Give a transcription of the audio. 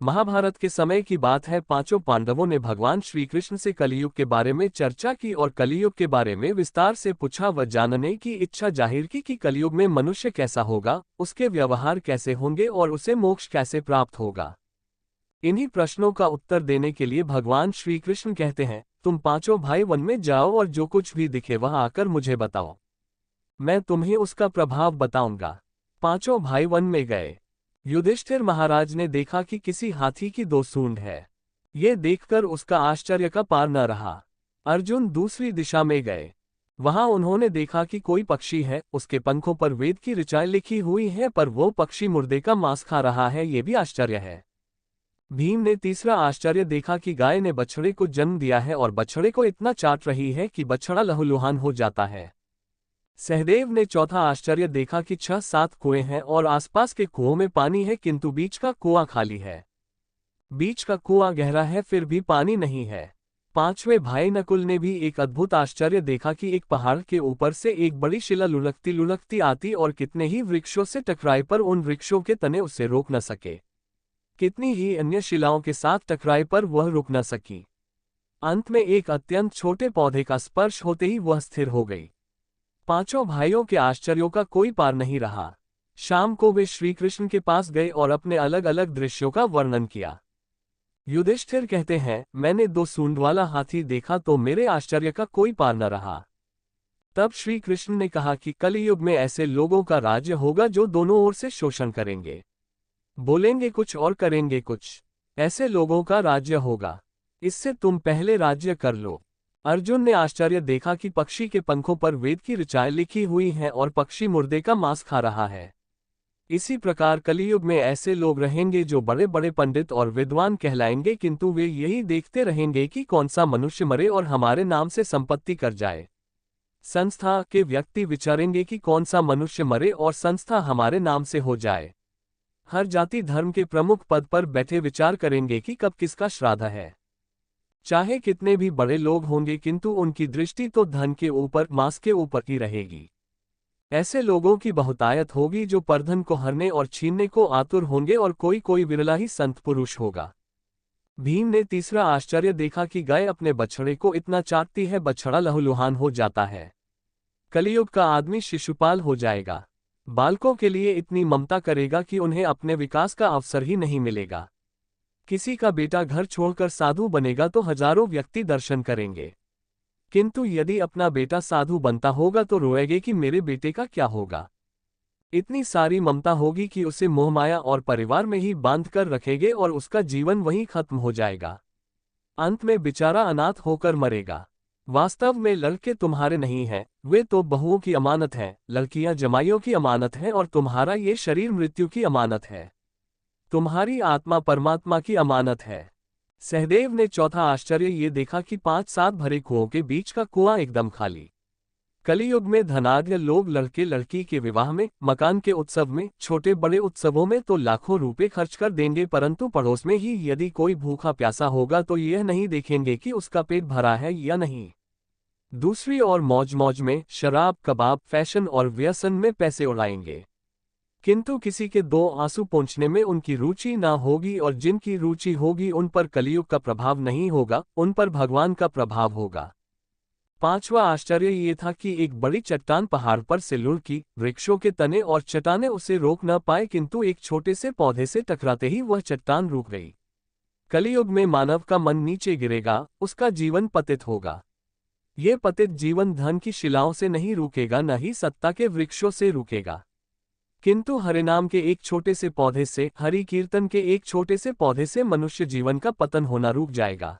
महाभारत के समय की बात है। पांचों पांडवों ने भगवान श्री कृष्ण से कलियुग के बारे में चर्चा की और कलियुग के बारे में विस्तार से पूछा व जानने की इच्छा जाहिर की कि कलियुग में मनुष्य कैसा होगा, उसके व्यवहार कैसे होंगे और उसे मोक्ष कैसे प्राप्त होगा। इन्हीं प्रश्नों का उत्तर देने के लिए भगवान श्री कृष्ण कहते हैं, तुम पांचों भाई वन में जाओ और जो कुछ भी दिखे वह आकर मुझे बताओ, मैं तुम्हें उसका प्रभाव बताऊंगा। पांचों भाई वन में गए। युधिष्ठिर महाराज ने देखा कि किसी हाथी की दो सूंड है। ये देखकर उसका आश्चर्य का पार न रहा। अर्जुन दूसरी दिशा में गए। वहां उन्होंने देखा कि कोई पक्षी है, उसके पंखों पर वेद की ऋचाएं लिखी हुई हैं, पर वो पक्षी मुर्दे का मांस खा रहा है, ये भी आश्चर्य है। भीम ने तीसरा आश्चर्य देखा कि गाय ने बछड़े को जन्म दिया है और बछड़े को इतना चाट रही है कि बछड़ा लहूलुहान हो जाता है। सहदेव ने चौथा आश्चर्य देखा कि 6-7 कुएं हैं और आसपास के कुओं में पानी है, किंतु बीच का कुआं खाली है। बीच का कुआं गहरा है, फिर भी पानी नहीं है। पांचवें भाई नकुल ने भी एक अद्भुत आश्चर्य देखा कि एक पहाड़ के ऊपर से एक बड़ी शिला लुढ़कती लुढ़कती आती और कितने ही वृक्षों से टकराई, पर उन वृक्षों के तने उसे रोक न सके। कितनी ही अन्य शिलाओं के साथ टकराई, पर वह रुक न सकी। अंत में एक अत्यंत छोटे पौधे का स्पर्श होते ही वह स्थिर हो गई। पांचों भाइयों के आश्चर्यों का कोई पार नहीं रहा। शाम को वे श्री कृष्ण के पास गए और अपने अलग अलग दृश्यों का वर्णन किया। युधिष्ठिर कहते हैं, मैंने 2 सूंड वाला हाथी देखा तो मेरे आश्चर्य का कोई पार न रहा। तब श्री कृष्ण ने कहा कि कलियुग में ऐसे लोगों का राज्य होगा जो दोनों ओर से शोषण करेंगे, बोलेंगे कुछ और करेंगे कुछ। ऐसे लोगों का राज्य होगा। इससे तुम पहले राज्य कर लो। अर्जुन ने आश्चर्य देखा कि पक्षी के पंखों पर वेद की ऋचाएं लिखी हुई हैं और पक्षी मुर्दे का मांस खा रहा है। इसी प्रकार कलियुग में ऐसे लोग रहेंगे जो बड़े बड़े पंडित और विद्वान कहलाएंगे, किंतु वे यही देखते रहेंगे कि कौन सा मनुष्य मरे और हमारे नाम से संपत्ति कर जाए। संस्था के व्यक्ति विचारेंगे कि कौन सा मनुष्य मरे और संस्था हमारे नाम से हो जाए। हर जाति धर्म के प्रमुख पद पर बैठे विचार करेंगे कि कब किसका श्राद्ध है। चाहे कितने भी बड़े लोग होंगे, किंतु उनकी दृष्टि तो धन के ऊपर, मांस के ऊपर ही रहेगी। ऐसे लोगों की बहुतायत होगी जो परधन को हरने और छीनने को आतुर होंगे और कोई कोई विरला ही संत पुरुष होगा। भीम ने तीसरा आश्चर्य देखा कि गाय अपने बछड़े को इतना चाटती है, बछड़ा लहूलुहान हो जाता है। कलियुग का आदमी शिशुपाल हो जाएगा। बालकों के लिए इतनी ममता करेगा कि उन्हें अपने विकास का अवसर ही नहीं मिलेगा। किसी का बेटा घर छोड़कर साधु बनेगा तो हजारों व्यक्ति दर्शन करेंगे, किंतु यदि अपना बेटा साधु बनता होगा तो रोएंगे कि मेरे बेटे का क्या होगा। इतनी सारी ममता होगी कि उसे मोहमाया और परिवार में ही बांध कर रखेंगे और उसका जीवन वहीं खत्म हो जाएगा। अंत में बेचारा अनाथ होकर मरेगा। वास्तव में लड़के तुम्हारे नहीं हैं, वे तो बहुओं की अमानत हैं। लड़कियां जमाइयों की अमानत हैं और तुम्हारा ये शरीर मृत्यु की अमानत है। तुम्हारी आत्मा परमात्मा की अमानत है। सहदेव ने चौथा आश्चर्य ये देखा कि 5-7 भरे कुओं के बीच का कुआं एकदम खाली। कलियुग में धनाढ्य लोग लड़के लड़की के विवाह में, मकान के उत्सव में, छोटे बड़े उत्सवों में तो लाखों रुपए खर्च कर देंगे, परंतु पड़ोस में ही यदि कोई भूखा प्यासा होगा तो यह नहीं देखेंगे कि उसका पेट भरा है या नहीं। दूसरी ओर मौज मौज में, शराब, कबाब, फैशन और व्यसन में पैसे उड़ाएंगे, किंतु किसी के 2 आंसू पोंछने में उनकी रुचि ना होगी और जिनकी रुचि होगी उन पर कलियुग का प्रभाव नहीं होगा, उन पर भगवान का प्रभाव होगा। पांचवा आश्चर्य ये था कि एक बड़ी चट्टान पहाड़ पर से लुढ़की। वृक्षों के तने और चट्टानें उसे रोक न पाए, किंतु एक छोटे से पौधे से टकराते ही वह चट्टान रुक गई। कलियुग में मानव का मन नीचे गिरेगा, उसका जीवन पतित होगा। ये पतित जीवन धन की शिलाओं से नहीं रुकेगा, न ही सत्ता के वृक्षों से रुकेगा, किंतु हरिनाम के एक छोटे से पौधे से, हरि कीर्तन के एक छोटे से पौधे से मनुष्य जीवन का पतन होना रुक जाएगा।